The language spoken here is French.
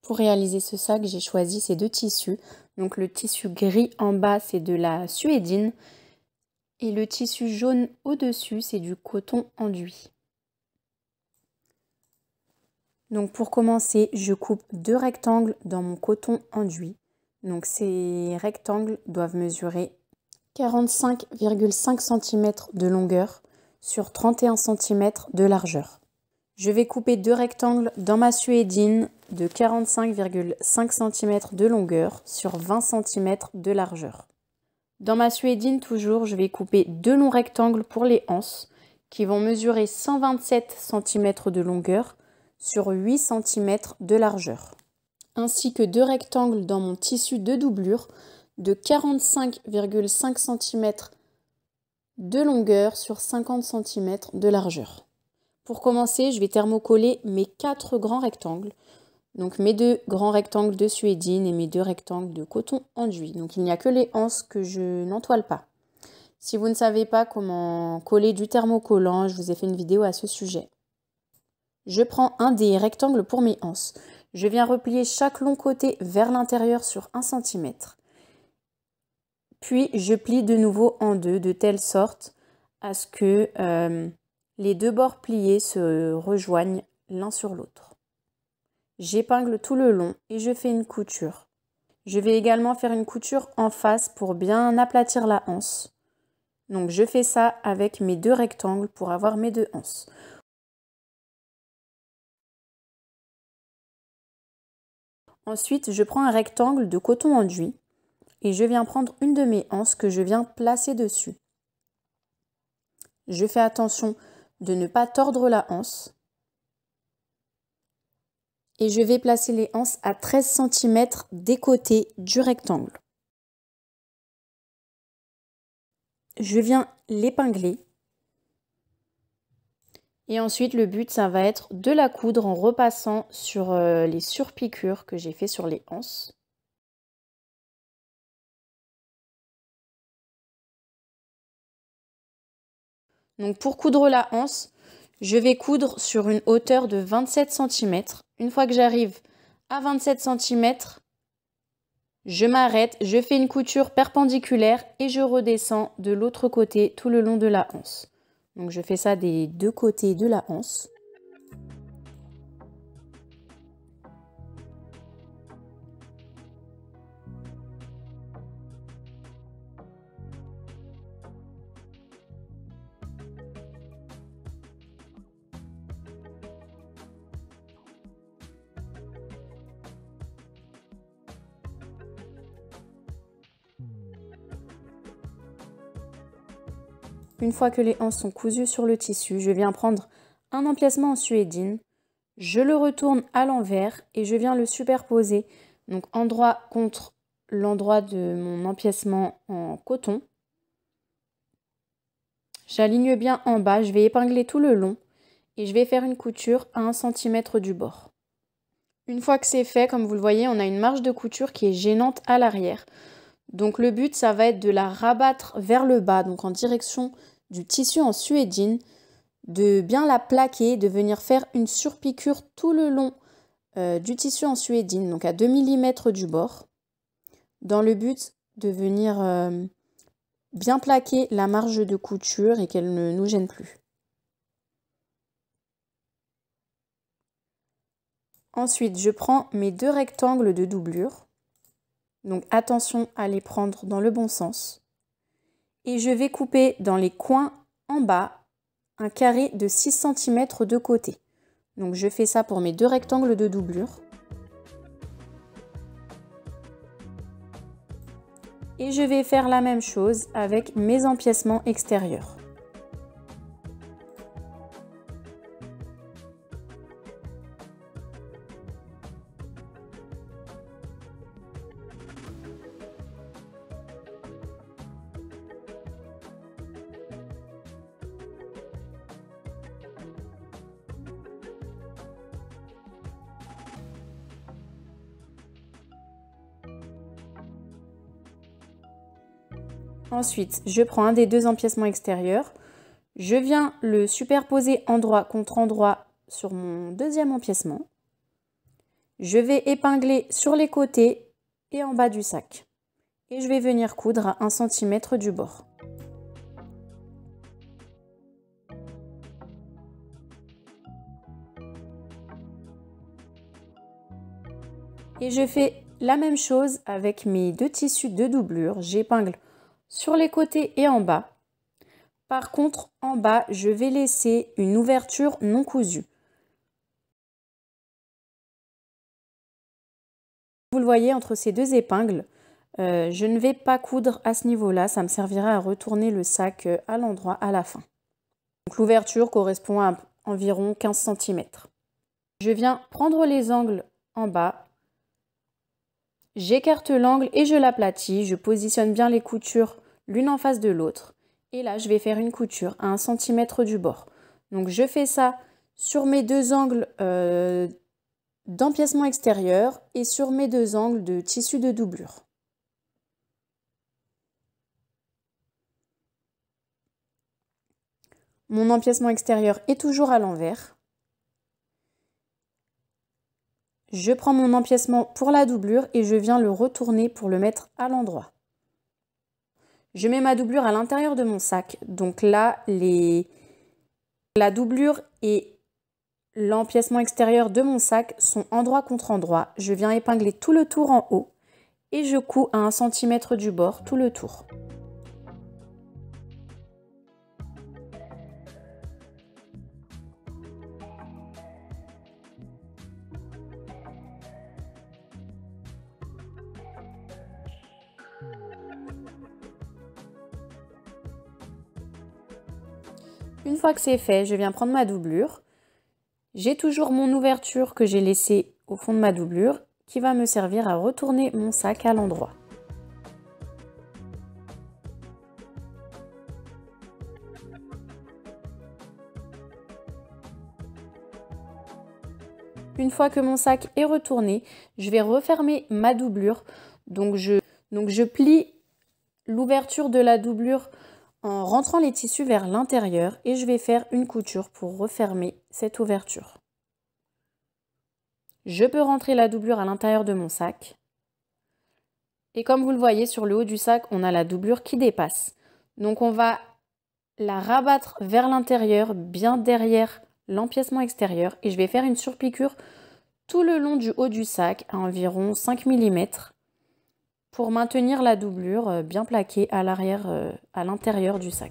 Pour réaliser ce sac, j'ai choisi ces deux tissus. Donc le tissu gris en bas, c'est de la suédine. Et le tissu jaune au-dessus, c'est du coton enduit. Donc pour commencer, je coupe 2 rectangles dans mon coton enduit. Donc ces rectangles doivent mesurer 45,5 cm de longueur sur 31 cm de largeur. Je vais couper 2 rectangles dans ma suédine de 45,5 cm de longueur sur 20 cm de largeur. Dans ma suédine toujours, je vais couper 2 longs rectangles pour les anses qui vont mesurer 127 cm de longueur sur 8 cm de largeur. Ainsi que 2 rectangles dans mon tissu de doublure de 45,5 cm de longueur sur 50 cm de largeur. Pour commencer, je vais thermocoller mes 4 grands rectangles. Donc mes 2 grands rectangles de suédine et mes 2 rectangles de coton enduit. Donc il n'y a que les anses que je n'entoile pas. Si vous ne savez pas comment coller du thermocollant, je vous ai fait une vidéo à ce sujet. Je prends un des rectangles pour mes anses. Je viens replier chaque long côté vers l'intérieur sur 1 cm. Puis je plie de nouveau en deux de telle sorte à ce que les 2 bords pliés se rejoignent l'un sur l'autre. J'épingle tout le long et je fais une couture. Je vais également faire une couture en face pour bien aplatir la anse. Donc je fais ça avec mes 2 rectangles pour avoir mes 2 anses. Ensuite, je prends un rectangle de coton enduit et je viens prendre une de mes anses que je viens placer dessus. Je fais attention de ne pas tordre la anse. Et je vais placer les anses à 13 cm des côtés du rectangle. Je viens l'épingler. Et ensuite, le but, ça va être de la coudre en repassant sur les surpiqûres que j'ai fait sur les anses. Donc pour coudre la anse, je vais coudre sur une hauteur de 27 cm. Une fois que j'arrive à 27 cm, je m'arrête, je fais une couture perpendiculaire et je redescends de l'autre côté tout le long de la anse. Donc je fais ça des 2 côtés de la anse. Une fois que les anses sont cousues sur le tissu, je viens prendre un empiècement en suédine, je le retourne à l'envers et je viens le superposer, donc endroit contre l'endroit de mon empiècement en coton. J'aligne bien en bas, je vais épingler tout le long et je vais faire une couture à 1 cm du bord. Une fois que c'est fait, comme vous le voyez, on a une marge de couture qui est gênante à l'arrière. Donc le but, ça va être de la rabattre vers le bas, donc en direction du tissu en suédine, de bien la plaquer, de venir faire une surpiqûre tout le long du tissu en suédine, donc à 2 mm du bord, dans le but de venir bien plaquer la marge de couture et qu'elle ne nous gêne plus. Ensuite, je prends mes 2 rectangles de doublure. Donc attention à les prendre dans le bon sens. Et je vais couper dans les coins en bas un carré de 6 cm de côté. Donc je fais ça pour mes 2 rectangles de doublure. Et je vais faire la même chose avec mes empiècements extérieurs. Ensuite, je prends un des 2 empiècements extérieurs, je viens le superposer endroit contre endroit sur mon deuxième empiècement. Je vais épingler sur les côtés et en bas du sac. Et je vais venir coudre à 1 cm du bord. Et je fais la même chose avec mes 2 tissus de doublure. J'épingle sur les côtés et en bas. Par contre, en bas, je vais laisser une ouverture non cousue. Vous le voyez, entre ces 2 épingles, je ne vais pas coudre à ce niveau-là. Ça me servira à retourner le sac à l'endroit à la fin. L'ouverture correspond à environ 15 cm. Je viens prendre les angles en bas. J'écarte l'angle et je l'aplatis. Je positionne bien les coutures l'une en face de l'autre. Et là, je vais faire une couture à 1 cm du bord. Donc, je fais ça sur mes 2 angles d'empiècement extérieur et sur mes 2 angles de tissu de doublure. Mon empiècement extérieur est toujours à l'envers. Je prends mon empiècement pour la doublure et je viens le retourner pour le mettre à l'endroit. Je mets ma doublure à l'intérieur de mon sac. Donc là, la doublure et l'empiècement extérieur de mon sac sont endroit contre endroit. Je viens épingler tout le tour en haut et je couds à 1 cm du bord tout le tour. Une fois que c'est fait, je viens prendre ma doublure. J'ai toujours mon ouverture que j'ai laissée au fond de ma doublure qui va me servir à retourner mon sac à l'endroit. Une fois que mon sac est retourné, je vais refermer ma doublure. Donc je plie l'ouverture de la doublure en rentrant les tissus vers l'intérieur et je vais faire une couture pour refermer cette ouverture. Je peux rentrer la doublure à l'intérieur de mon sac. Et comme vous le voyez, sur le haut du sac, on a la doublure qui dépasse. Donc on va la rabattre vers l'intérieur, bien derrière l'empiècement extérieur. Et je vais faire une surpiqûre tout le long du haut du sac à environ 5 mm pour maintenir la doublure bien plaquée à l'arrière, à l'intérieur du sac.